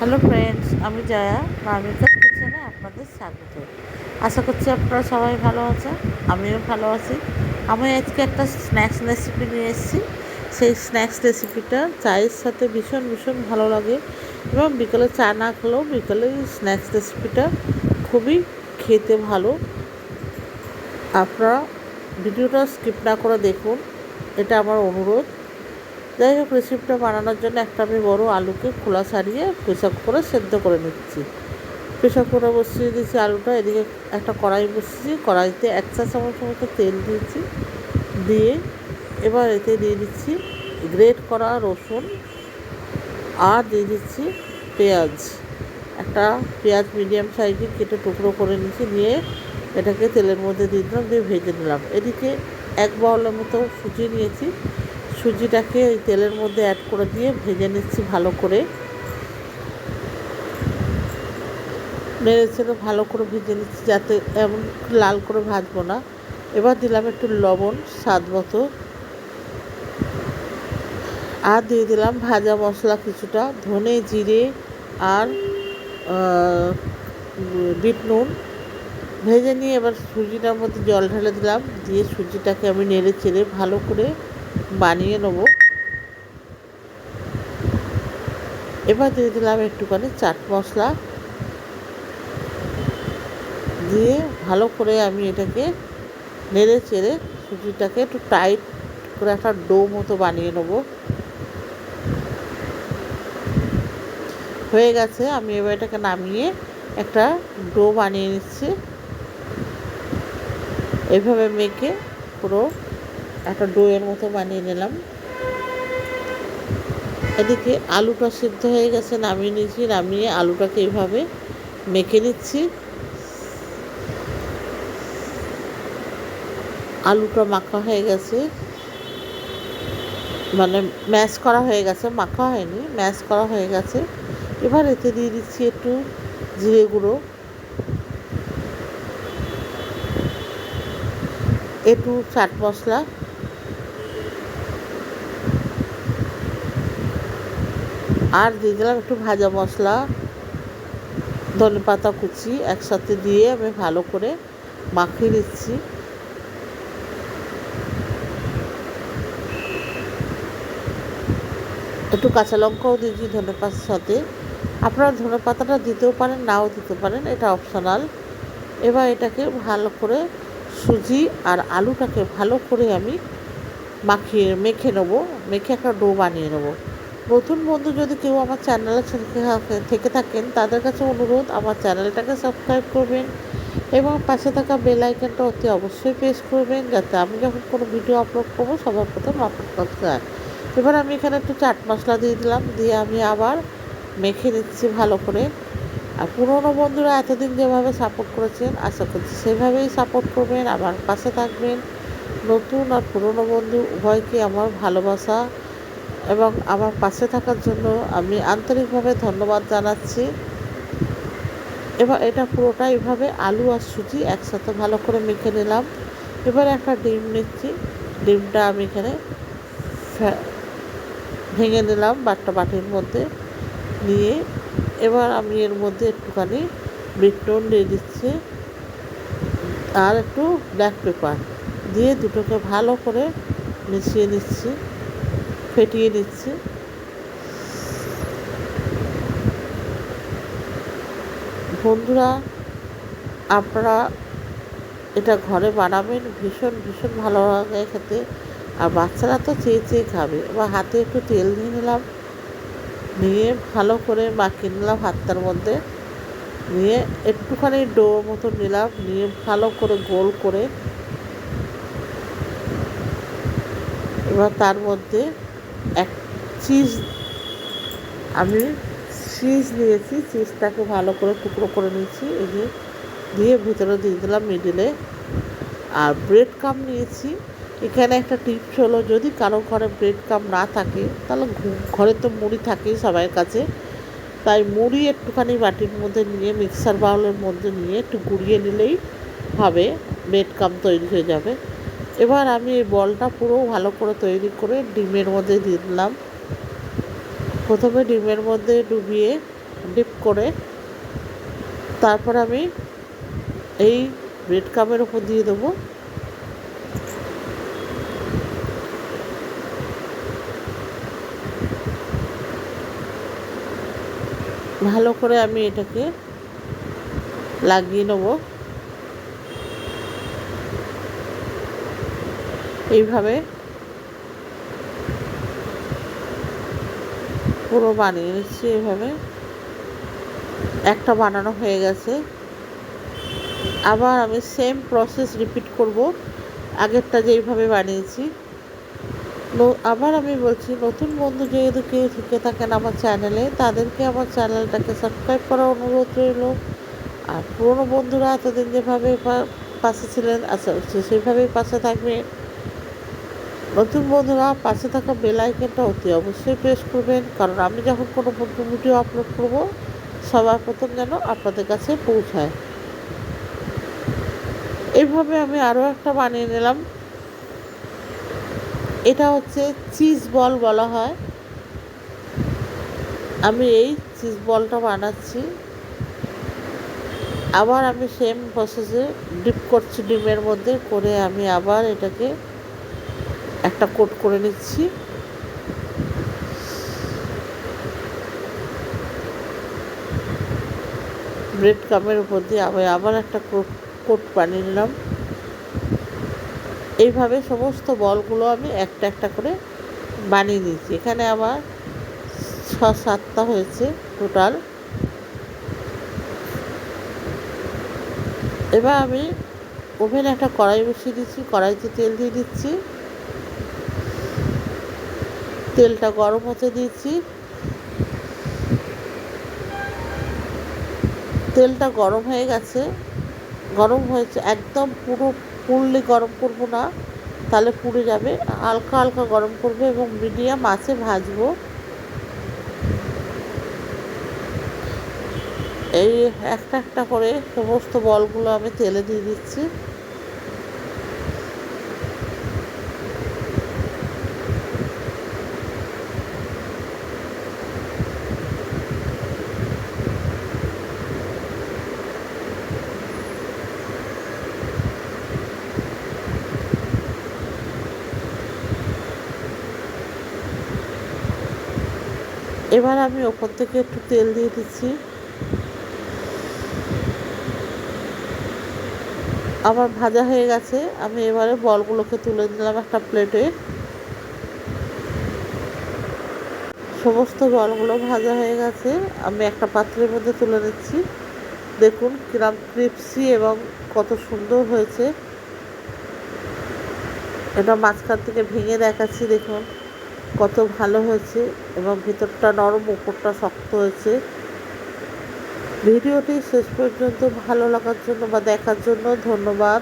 Hello friends, আমি জয়া মামিকাস কিচেনে আপনাদের স্বাগত। আশা করছি আপনারা সবাই ভালো আছেন, আমিও ভালো আছি। আমি আজকে একটা স্ন্যাক্স রেসিপি নিয়ে এসেছি। সেই স্ন্যাক্স রেসিপিটা চায়ের সাথে ভীষণ ভীষণ ভালো লাগে, এবং বিকেলে চা না খেলেও বিকেলে এই স্ন্যাক্স রেসিপিটা খুবই খেতে ভালো। আপনারা ভিডিওটা স্কিপ না করে দেখুন, এটা আমার অনুরোধ। যাই হোক, রেসিপিটা বানানোর জন্য একটা আমি বড় আলুকে খোলা ছাড়িয়ে প্রেসার কুকারে সেদ্ধ করে নিচ্ছি। প্রেসার কুকারে বসিয়ে দিয়েছি আলুটা, এদিকে একটা কড়াই বসিয়েছি, কড়াইতে 1 চা চামচ মতো তেল দিয়েছি। দিয়ে এবার এতে দিয়ে দিচ্ছি গ্রেট করা রসুন, আর দিয়ে দিচ্ছি পেঁয়াজ। একটা পেঁয়াজ মিডিয়াম সাইজে কেটে টুকরো করে নিয়েছি, নিয়ে এটাকে তেলের মধ্যে দিয়ে দিলাম, দিয়ে ভেজে নিলাম। এদিকে 1 বাউলের মতো সুজি নিয়েছি, সুজিটাকে ওই তেলের মধ্যে অ্যাড করে দিয়ে ভেজে নিচ্ছি ভালো করে। নেড়ে চেড়ে ভালো করে ভেজে নিচ্ছি, যাতে এমন লাল করে ভাজবো না। এবার দিলাম একটু লবণ স্বাদ মতো, আর দিয়ে দিলাম ভাজা মশলা কিছুটা, ধনে জিরে আর বিট নুন। ভেজে নিয়ে এবার সুজিটার মধ্যে জল ঢেলে দিলাম, দিয়ে সুজিটাকে আমি নেড়ে চেড়ে ভালো করে বানিয়ে নেবো। এবার দিয়ে দিলাম একটুখানি চাট মশলা, দিয়ে ভালো করে আমি এটাকে নেড়ে চেড়ে সুজিটাকে একটু টাইট করে একটা ডো মতো বানিয়ে নেবো। হয়ে গেছে, আমি এবার এটাকে নামিয়ে একটা ডো বানিয়ে নিচ্ছি। এইভাবে মেখে পুরো একটা ডোয়ের মতো বানিয়ে নিলাম। এদিকে আলুটা সিদ্ধ হয়ে গেছে, নামিয়ে নিয়েছি। নামিয়ে আলুটাকে এইভাবে মেখে নিচ্ছি। আলুটা মাখা হয়ে গেছে, মানে ম্যাশ করা হয়ে গেছে, মাখা হয়নি, ম্যাশ করা হয়ে গেছে। এবার এতে দিয়ে দিচ্ছি একটু জিরে গুঁড়ো, একটু চাট মশলা, আর দিয়ে দিলাম একটু ভাজা মশলা, ধনেপাতা কুচি একসাথে দিয়ে আমি ভালো করে মাখিয়ে দিচ্ছি। একটু কাঁচা লঙ্কাও দিয়েছি ধনেপাতার সাথে। আপনারা ধনেপাতাটা দিতেও পারেন, নাও দিতে পারেন, এটা অপশনাল। এবার এটাকে ভালো করে সুজি আর আলুটাকে ভালো করে আমি মেখে নেবো, মেখে একটা ডো বানিয়ে নেবো। নতুন বন্ধু যদি কেউ আমার চ্যানেলে থেকে থাকেন, তাদের কাছে অনুরোধ, আমার চ্যানেলটাকে সাবস্ক্রাইব করবেন এবং পাশে থাকা বেল আইকনটা অতি অবশ্যই প্রেস করবেন, যাতে আমি যখন কোনো ভিডিও আপলোড করবো সবার প্রথম আপলোড করতে হয়। এবার আমি এখানে একটু চাট মশলা দিয়ে দিলাম, দিয়ে আমি আবার মেখে নিচ্ছি ভালো করে। আর পুরনো বন্ধুরা এতদিন যেভাবে সাপোর্ট করেছেন, আশা করছি সেভাবেই সাপোর্ট করবেন, আমার পাশে থাকবেন। নতুন আর পুরনো বন্ধু উভয়কে আমার ভালোবাসা এবং আমার পাশে থাকার জন্য আমি আন্তরিকভাবে ধন্যবাদ জানাচ্ছি। এবার এটা পুরোটা এইভাবে আলু আর সুজি একসাথে ভালো করে মেখে নিলাম। এবার একটা ডিম নিচ্ছি, ডিমটা আমি এখানে ভেঙে নিলাম বাটির মধ্যে নিয়ে। এবার আমি এর মধ্যে একটুখানি বিট নুন দিয়ে দিচ্ছি, আর একটু ব্ল্যাক পেপার দিয়ে দুটোকে ভালো করে মিশিয়ে নিচ্ছি, ফেটিয়ে নিচ্ছি। বন্ধুরা, আপনারা এটা ঘরে বানাবেন, ভীষণ ভীষণ ভালো লাগে খেতে, আর বাচ্চারা তো চেয়ে চেয়ে খাবে। এবার হাতে একটু তেল নিয়ে নিলাম, নিয়ে ভালো করে মাখিয়ে নিলাম হাতটার মধ্যে, নিয়ে একটুখানি ডো মতো নিলাম, নিয়ে ভালো করে গোল করে এবার তার মধ্যে এক চিজ আমি চিজ নিয়েছি, চিজটাকে ভালো করে টুকরো করে নিয়েছি, এই যে দিয়ে ভিতরে দিয়ে দিলাম মিডিলে। আর ব্রেড কাম নিয়েছি। এখানে একটা টিপস হলো, যদি কারো ঘরে ব্রেড কাম না থাকে, তাহলে ঘরে তো মুড়ি থাকেই সবার কাছে, তাই মুড়ি একটুখানি বাটির মধ্যে নিয়ে মিক্সার বাউলের মধ্যে নিয়ে একটু গুঁড়িয়ে নিলেই হবে, ব্রেড কাম তৈরি হয়ে যাবে। এবার আমি এই বলটা পুরো ভালো করে তৈরি করে ডিমের মধ্যে দিয়ে দিলাম। প্রথমে ডিমের মধ্যে ডুবিয়ে ডিপ করে তারপর আমি এই ব্রেড ক্রাম্বের উপর দিয়ে দেবো। ভালো করে আমি এটাকে লাগিয়ে নেব। এইভাবে পুরো বানিয়ে নিচ্ছি। এইভাবে একটা বানানো হয়ে গেছে। আবার আমি সেম প্রসেস রিপিট করব, আগেরটা যেইভাবে বানিয়েছি। আবার আমি বলছি, নতুন বন্ধু যেহেতু কেউ থেকে থাকেন আমার চ্যানেলে, তাদেরকে আমার চ্যানেলটাকে সাবস্ক্রাইব করার অনুরোধ রইল। আর পুরনো বন্ধুরা এতদিন যেভাবে পাশে ছিলেন, আচ্ছা সেইভাবেই পাশে থাকবে। নতুন বন্ধুরা পাশে থাকা বেল আইকনটা অতি অবশ্যই প্রেস করবেন, কারণ আমি যখন কোনো ভিডিও আপলোড করব সবার প্রথম যেন আপনাদের কাছে পৌঁছায়। এইভাবে আমি আরও একটা বানিয়ে নিলাম। এটা হচ্ছে চিজ বল বলা হয়। আমি এই চিজ বলটা বানাচ্ছি। আবার আমি সেম প্রসেসে ডিপ করছি, ডিমের মধ্যে করে আমি আবার এটাকে একটা কোট করে নিচ্ছি। ব্রেড ক্রাম্বের উপর দিয়ে আমি আবার একটা কোট বানিয়ে নিলাম। এইভাবে সমস্ত বলগুলো আমি একটা একটা করে বানিয়ে নিয়েছি। এখানে আমার 6-7টা হয়েছে টোটাল। এবার আমি ওভেনে একটা কড়াই বসিয়ে দিচ্ছি, কড়াইতে তেল দিয়ে দিচ্ছি। তেলটা গরম হতে দিয়েছি। তেলটা গরম হয়ে গেছে, গরম হয়েছে, একদম পুরো ফুললি গরম করব না, তাহলে পুড়ে যাবে। হালকা হালকা গরম করব এবং মিডিয়াম আঁচে ভাজবো। এই একটা একটা করে সমস্ত বলগুলো আমি তেলে দিয়ে দিচ্ছি। এবার আমি ওপর থেকে একটু তেল দিয়ে দিচ্ছি। আমার ভাজা হয়ে গেছে। আমি এবারে বলগুলোকে তুলে দিলাম একটা প্লেটে। সমস্ত বলগুলো ভাজা হয়ে গেছে, আমি একটা পাত্রের মধ্যে তুলে নিচ্ছি। দেখুন কিরম ক্রিপসি এবং কত সুন্দর হয়েছে। এটা মাঝখান থেকে ভেঙে দেখাচ্ছি, দেখুন কত ভালো হয়েছে এবং ভিতরটা নরম, উপরটা শক্ত হয়েছে। ভিডিওটি শেষ পর্যন্ত ভালো লাগার জন্য বা দেখার জন্য ধন্যবাদ।